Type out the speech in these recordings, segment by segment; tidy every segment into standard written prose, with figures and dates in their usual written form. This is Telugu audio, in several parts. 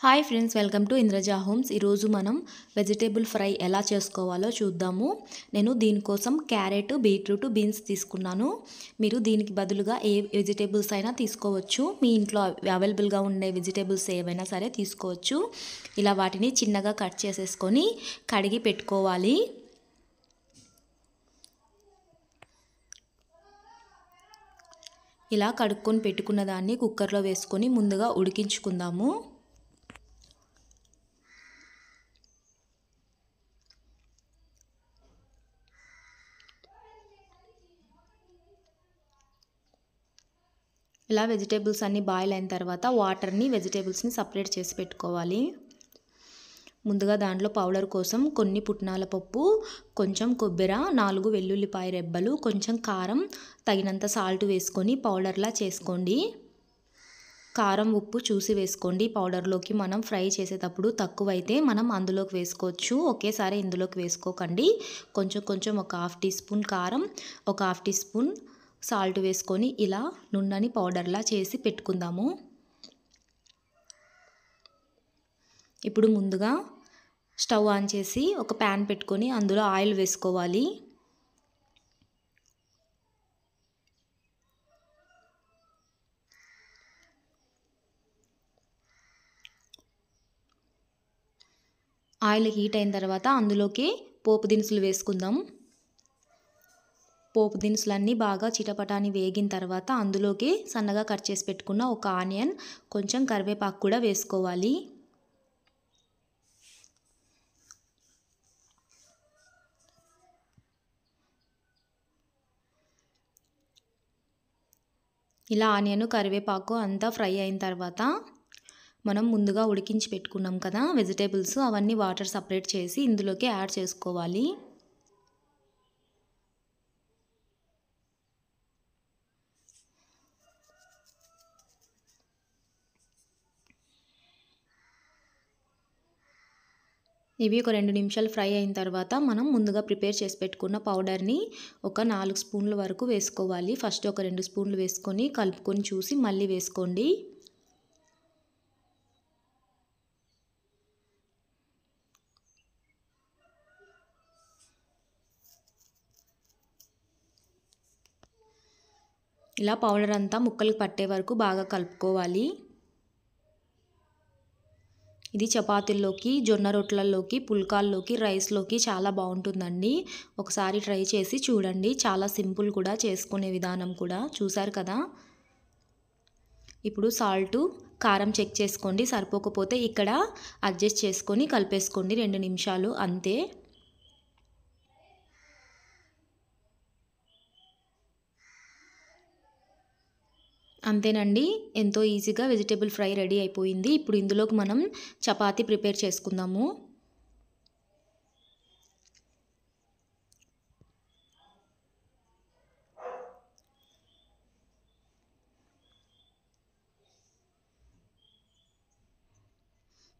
Hi friends, welcome to Indraja homes. ఈరోజు మనం వెజిటేబుల్ ఫ్రై ఎలా చేసుకోవాలో చూద్దాము. నేను దీనికోసం క్యారెట్, బీట్రూట్, బీన్స్ తీసుకున్నాను. మీరు దీనికి బదులుగా ఏ వెజిటేబుల్స్ అయినా తీసుకోవచ్చు. మీ ఇంట్లో అవైలబుల్గా ఉండే వెజిటేబుల్స్ ఏవైనా సరే తీసుకోవచ్చు. ఇలా వాటిని చిన్నగా కట్ చేసేసుకొని కడిగి పెట్టుకోవాలి. ఇలా కడుక్కొని పెట్టుకున్న దాన్ని కుక్కర్లో వేసుకొని ముందుగా ఉడికించుకుందాము. ఇలా వెజిటేబుల్స్ అన్నీ బాయిల్ అయిన తర్వాత వాటర్ని వెజిటేబుల్స్ని సపరేట్ చేసి పెట్టుకోవాలి. ముందుగా దాంట్లో పౌడర్ కోసం కొన్ని పుట్నాల పప్పు, కొంచెం కొబ్బరి, 4 వెల్లుల్లిపాయ రెబ్బలు, కొంచెం కారం, తగినంత సాల్ట్ వేసుకొని పౌడర్లా చేసుకోండి. కారం ఉప్పు చూసి వేసుకోండి. పౌడర్లోకి మనం ఫ్రై చేసేటప్పుడు తక్కువైతే మనం అందులోకి వేసుకోవచ్చు. ఒకేసారి ఇందులోకి వేసుకోకండి. కొంచెం కొంచెం ఒక 1/2 టీ స్పూన్ కారం, ఒక 1/2 టీ స్పూన్ సాల్ట్ వేసుకొని ఇలా నున్నని పౌడర్లా చేసి పెట్టుకుందాము. ఇప్పుడు ముందుగా స్టవ్ ఆన్ చేసి ఒక ప్యాన్ పెట్టుకొని అందులో ఆయిల్ వేసుకోవాలి. ఆయిల్ హీట్ అయిన తర్వాత అందులోకి పోపు దినుసులు వేసుకుందాం. పోపు దినుసులన్నీ బాగా చిటపటాని వేగిన తర్వాత అందులోకి సన్నగా కట్ చేసి పెట్టుకున్న ఒక ఆనియన్, కొంచెం కరివేపాకు కూడా వేసుకోవాలి. ఇలా ఆనియన్, కరివేపాకు అంతా ఫ్రై అయిన తర్వాత మనం ముందుగా ఉడికించి పెట్టుకున్నాం కదా వెజిటేబుల్స్, అవన్నీ వాటర్ సపరేట్ చేసి ఇందులోకి యాడ్ చేసుకోవాలి. ఇవి ఒక 2 నిమిషాలు ఫ్రై అయిన తర్వాత మనం ముందుగా ప్రిపేర్ చేసి పెట్టుకున్న పౌడర్ని ఒక 4 స్పూన్ల వరకు వేసుకోవాలి. ఫస్ట్ ఒక 2 స్పూన్లు వేసుకొని కలుపుకొని చూసి మళ్ళీ వేసుకోండి. ఇలా పౌడర్ అంతా ముక్కలు పట్టే వరకు బాగా కలుపుకోవాలి. ఇది చపాతీల్లోకి, జొన్న రొట్టెలలోకి, పుల్కాల్లోకి, రైస్లోకి చాలా బాగుంటుందండి. ఒకసారి ట్రై చేసి చూడండి. చాలా సింపుల్ కూడా, చేసుకునే విధానం కూడా. చూసారు కదా. ఇప్పుడు సాల్టు, కారం చెక్ చేసుకోండి. సరిపోకపోతే ఇక్కడ అడ్జస్ట్ చేసుకొని కలిపేసుకోండి. 2 నిమిషాలు అంతే. అంతేనండి, ఎంతో ఈజీగా వెజిటేబుల్ ఫ్రై రెడీ అయిపోయింది. ఇప్పుడు ఇందులోకి మనం చపాతీ ప్రిపేర్ చేసుకుందాము.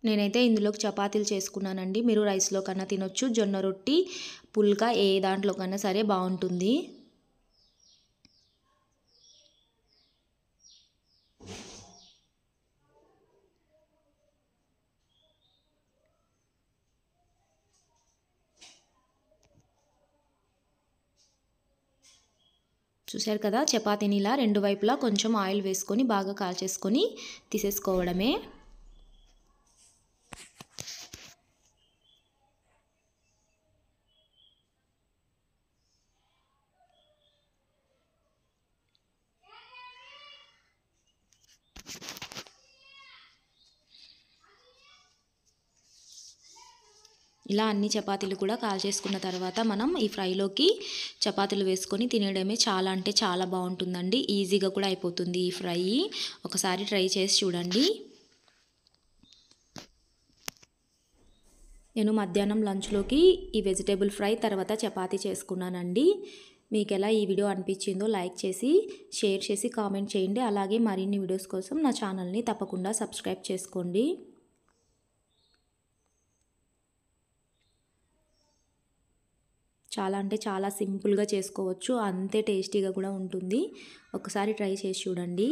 నేనైతే ఇందులోకి చపాతీలు చేసుకున్నానండి. మీరు రైస్లో కన్నా తినొచ్చు. జొన్న రొట్టి, పుల్కా ఏ దాంట్లో కన్నా సరే బాగుంటుంది. చూశారు కదా, చపాతీని ఇలా 2 వైపులా కొంచెం ఆయిల్ వేసుకొని బాగా కాల్చేసుకొని తీసేసుకోవడమే. ఇలా అన్ని చపాతీలు కూడా కాల్చేసుకున్న తర్వాత మనం ఈ ఫ్రైలోకి చపాతీలు వేసుకొని తినేయడమే. చాలా అంటే చాలా బాగుంటుందండి. ఈజీగా కూడా అయిపోతుంది ఈ ఫ్రై. ఒకసారి ట్రై చేసి చూడండి. నేను మధ్యాహ్నం లంచ్లోకి ఈ వెజిటేబుల్ ఫ్రై తర్వాత చపాతీ చేసుకున్నానండి. మీకు ఎలా ఈ వీడియో అనిపించిందో లైక్ చేసి, షేర్ చేసి, కామెంట్ చేయండి. అలాగే మరిన్ని వీడియోస్ కోసం నా ఛానల్ని తప్పకుండా సబ్స్క్రైబ్ చేసుకోండి. చాలా అంటే చాలా సింపుల్గా చేసుకోవచ్చు. అంతే టేస్టీగా కూడా ఉంటుంది. ఒకసారి ట్రై చేసి చూడండి.